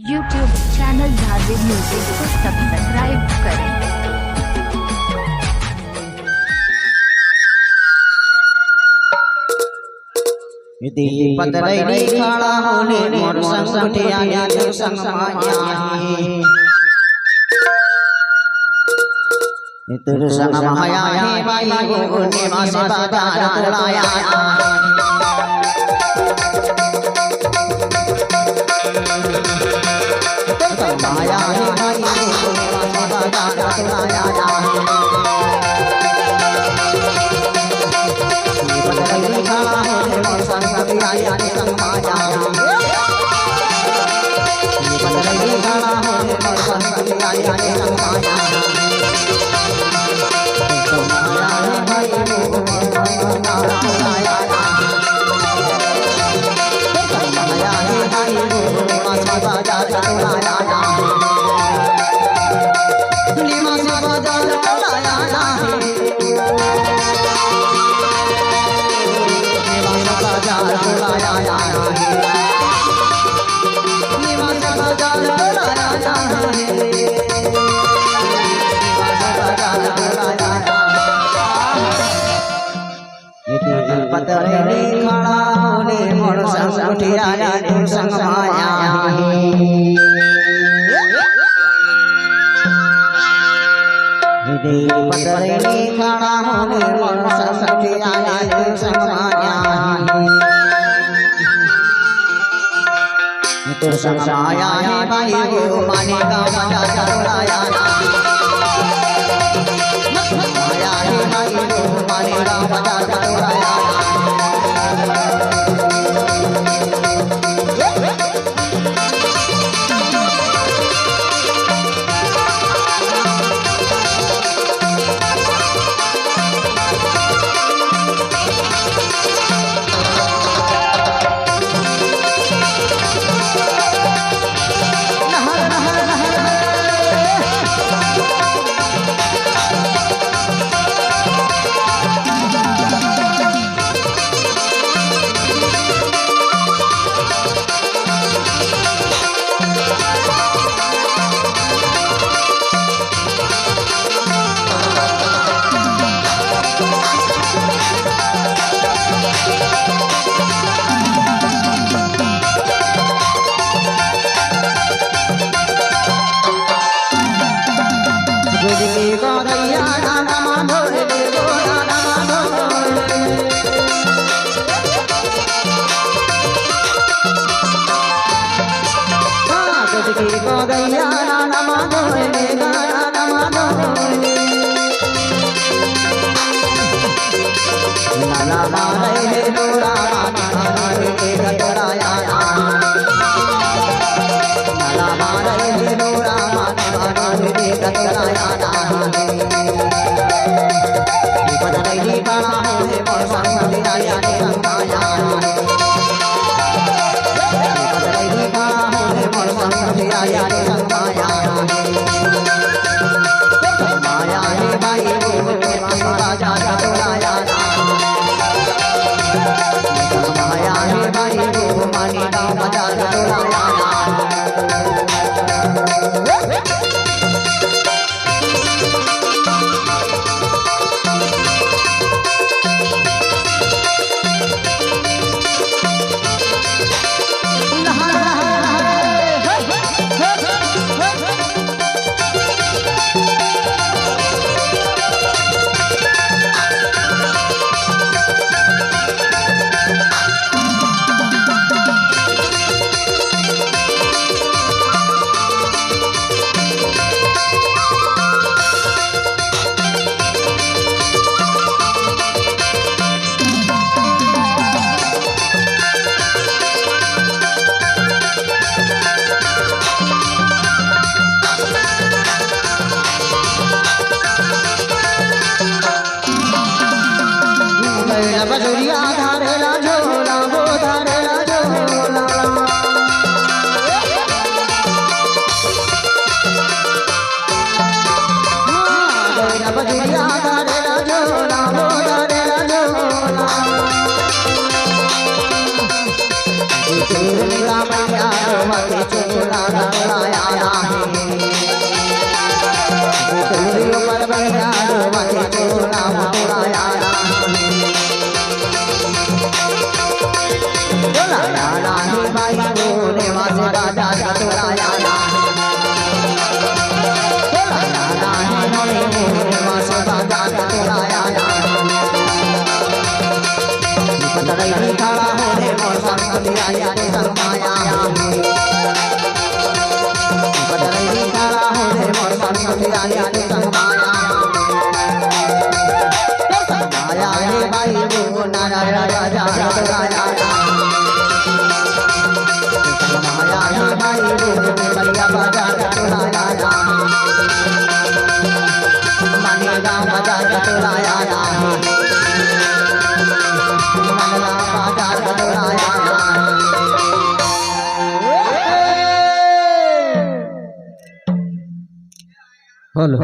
YouTube channel झारवी music को subscribe करें। पतरैली खड़ा होने मोर संग उठिया ने संग माया तेरे संग माया है भाई वो ने मासे बाजार तोड़ाया माया है भाई वो ने मासे बाजार तोड़ाया पतरैली खड़ा होने मोर संग उठिया ने संग माया पतरैली खड़ा होने मोर संग उठिया ने संग माया पतरैली खड़ा होने मोर संग उठिया ने संग माया पतरैली खड़ा होने मोर संग उठिया ने संग माया तो संग माया है भाई वो माने का मजा चढ़ाया माया है भाई वो माने का मजा चढ़ाया पतरैली खड़ा होने मोर संग उठिया ने संग माया पतरैली खड़ा होने मोर संग उठिया ने संग माया माया है भाई वो ने मासे बाजार तोड़ाया माया है भाई वो माने का बाजार तोड़ाया तेरे का मैया रोवती चोला तोड़ाया नाही तेरे ऊपर मैया रोवती चोला तोड़ाया नाही तोड़ाया नाही भाई बोले वासे बाजार तोड़ाया नाही तोड़ाया नाही बोले वासे बाजार तोड़ाया नाही पतरई खड़ा होने मोर संग दिया के सरमाया पतरई खड़ा होने मोर संग दिया के सरमाया सरमाया रे भाई वो नारा राजा तोड़ाया सरमाया रे भाई वो बलिया बाजार तोड़ाया मानेगा बाजार तोड़ाया हेलो